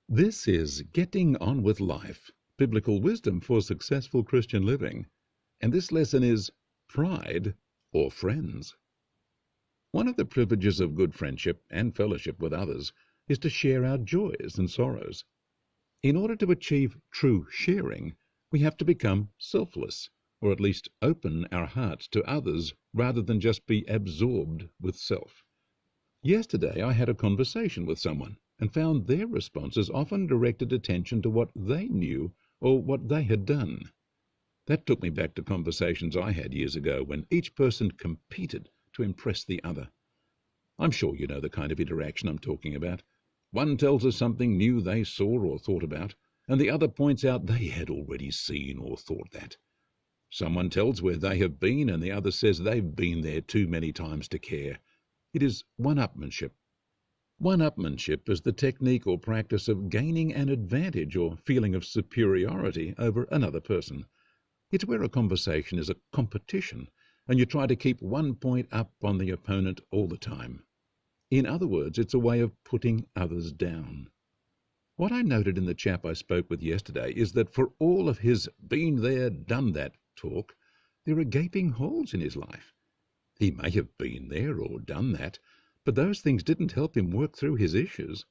This is Getting On With Life, Biblical Wisdom for Successful Christian Living, and this lesson is Pride or Friends. One of the privileges of good friendship and fellowship with others is to share our joys and sorrows. In order to achieve true sharing, we have to become selfless, or at least open our hearts to others rather than just be absorbed with self. Yesterday I had a conversation with someone and found their responses often directed attention to what they knew or what they had done. That took me back to conversations I had years ago when each person competed to impress the other. I'm sure you know the kind of interaction I'm talking about. One tells us something new they saw or thought about, and the other points out they had already seen or thought that. Someone tells where they have been, and the other says they've been there too many times to care. It is one-upmanship. One-upmanship is the technique or practice of gaining an advantage or feeling of superiority over another person. It's where a conversation is a competition, and you try to keep 1 point up on the opponent all the time. In other words, it's a way of putting others down. What I noted in the chap I spoke with yesterday is that for all of his been there, done that talk, there are gaping holes in his life. He may have been there or done that, but those things didn't help him work through his issues.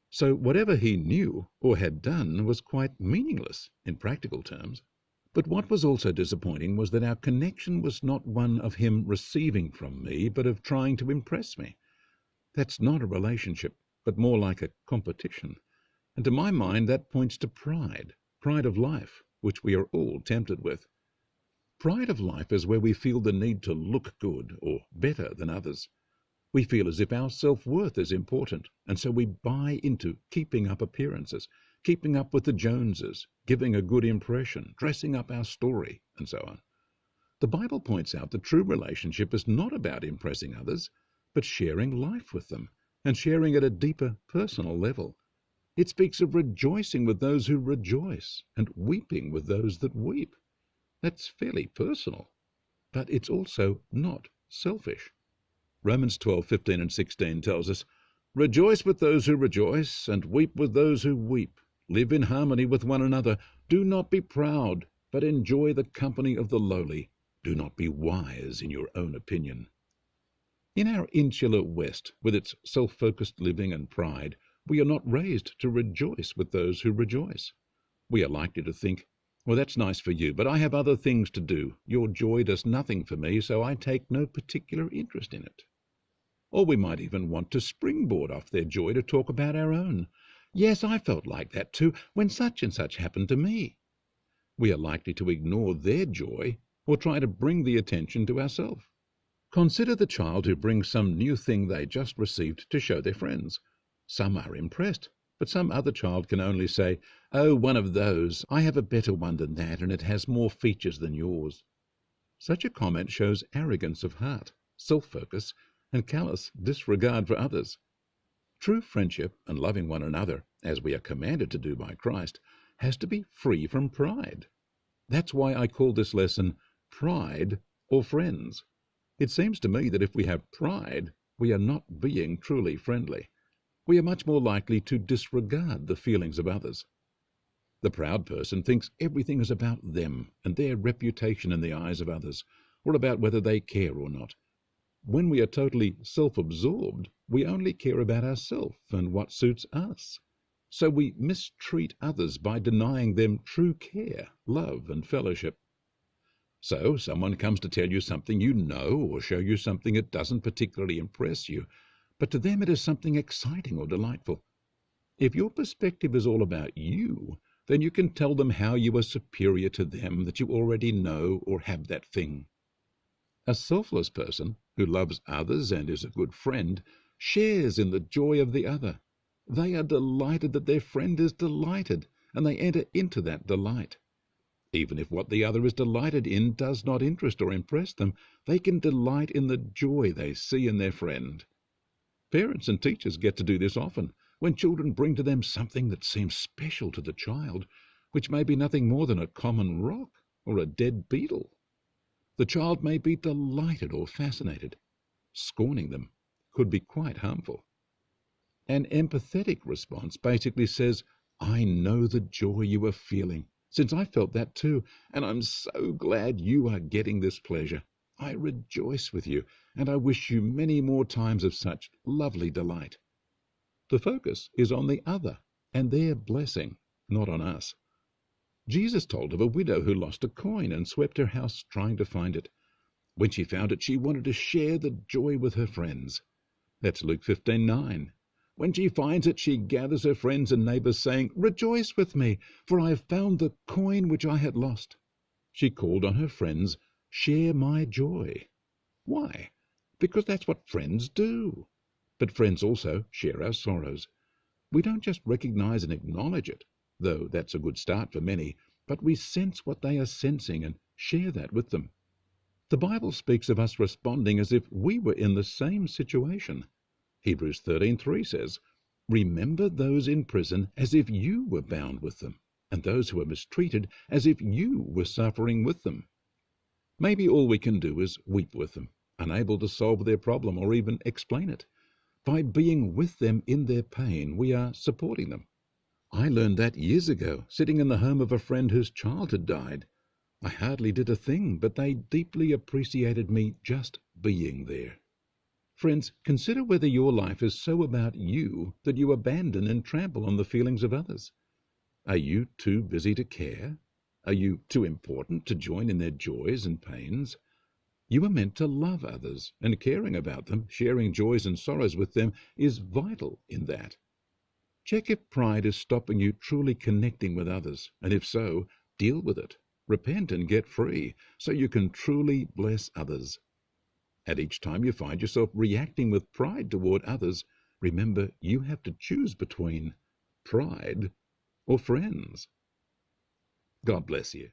So whatever he knew or had done was quite meaningless in practical terms. But what was also disappointing was that our connection was not one of him receiving from me, but of trying to impress me. That's not a relationship, but more like a competition. And to my mind, that points to pride of life, which we are all tempted with. Pride of life is where we feel the need to look good or better than others. We feel as if our self-worth is important, and so we buy into keeping up appearances, keeping up with the Joneses, giving a good impression, dressing up our story, and so on. The Bible points out that true relationship is not about impressing others, but sharing life with them, and sharing at a deeper personal level. It speaks of rejoicing with those who rejoice, and weeping with those that weep. That's fairly personal, but it's also not selfish. Romans 12:15 and 16 tells us, "Rejoice with those who rejoice, and weep with those who weep. Live in harmony with one another. Do not be proud, but enjoy the company of the lowly. Do not be wise in your own opinion." In our insular West, with its self-focused living and pride, we are not raised to rejoice with those who rejoice. We are likely to think, "Well, that's nice for you, but I have other things to do. Your joy does nothing for me, so I take no particular interest in it." Or we might even want to springboard off their joy to talk about our own. "Yes, I felt like that too, when such and such happened to me." We are likely to ignore their joy or try to bring the attention to ourselves. Consider the child who brings some new thing they just received to show their friends. Some are impressed, but some other child can only say, "Oh, one of those. I have a better one than that, and it has more features than yours." Such a comment shows arrogance of heart, self-focus, and callous disregard for others. True friendship and loving one another, as we are commanded to do by Christ, has to be free from pride. That's why I call this lesson Pride or Friends. It seems to me that if we have pride, we are not being truly friendly. We are much more likely to disregard the feelings of others. The proud person thinks everything is about them and their reputation in the eyes of others, or about whether they care or not. When we are totally self-absorbed, we only care about ourselves and what suits us. So we mistreat others by denying them true care, love, and fellowship. So someone comes to tell you something you know or show you something that doesn't particularly impress you, but to them it is something exciting or delightful. If your perspective is all about you, then you can tell them how you are superior to them, that you already know or have that thing. A selfless person who loves others and is a good friend shares in the joy of the other. They are delighted that their friend is delighted, and they enter into that delight. Even if what the other is delighted in does not interest or impress them, they can delight in the joy they see in their friend. Parents and teachers get to do this often, when children bring to them something that seems special to the child, which may be nothing more than a common rock or a dead beetle. The child may be delighted or fascinated. Scorning them could be quite harmful. An empathetic response basically says, I know the joy you are feeling, since I felt that too, and I'm so glad you are getting this pleasure. I rejoice with you, and I wish you many more times of such lovely delight. The focus is on the other and their blessing, not on us. Jesus told of a widow who lost a coin and swept her house trying to find it. When she found it, she wanted to share the joy with her friends. That's Luke 15:9. When she finds it, she gathers her friends and neighbors, saying, "Rejoice with me, for I have found the coin which I had lost." She called on her friends, "Share my joy." Why? Because that's what friends do. But friends also share our sorrows. We don't just recognize and acknowledge it, though that's a good start for many, but we sense what they are sensing and share that with them. The Bible speaks of us responding as if we were in the same situation. Hebrews 13:3 says, "Remember those in prison as if you were bound with them, and those who are mistreated as if you were suffering with them." Maybe all we can do is weep with them, unable to solve their problem or even explain it. By being with them in their pain, we are supporting them. I learned that years ago, sitting in the home of a friend whose child had died. I hardly did a thing, but they deeply appreciated me just being there. Friends, consider whether your life is so about you that you abandon and trample on the feelings of others. Are you too busy to care? Are you too important to join in their joys and pains? You are meant to love others, and caring about them, sharing joys and sorrows with them, is vital in that. Check if pride is stopping you truly connecting with others, and if so, deal with it. Repent and get free, so you can truly bless others. At each time you find yourself reacting with pride toward others, remember you have to choose between pride or friends. God bless you.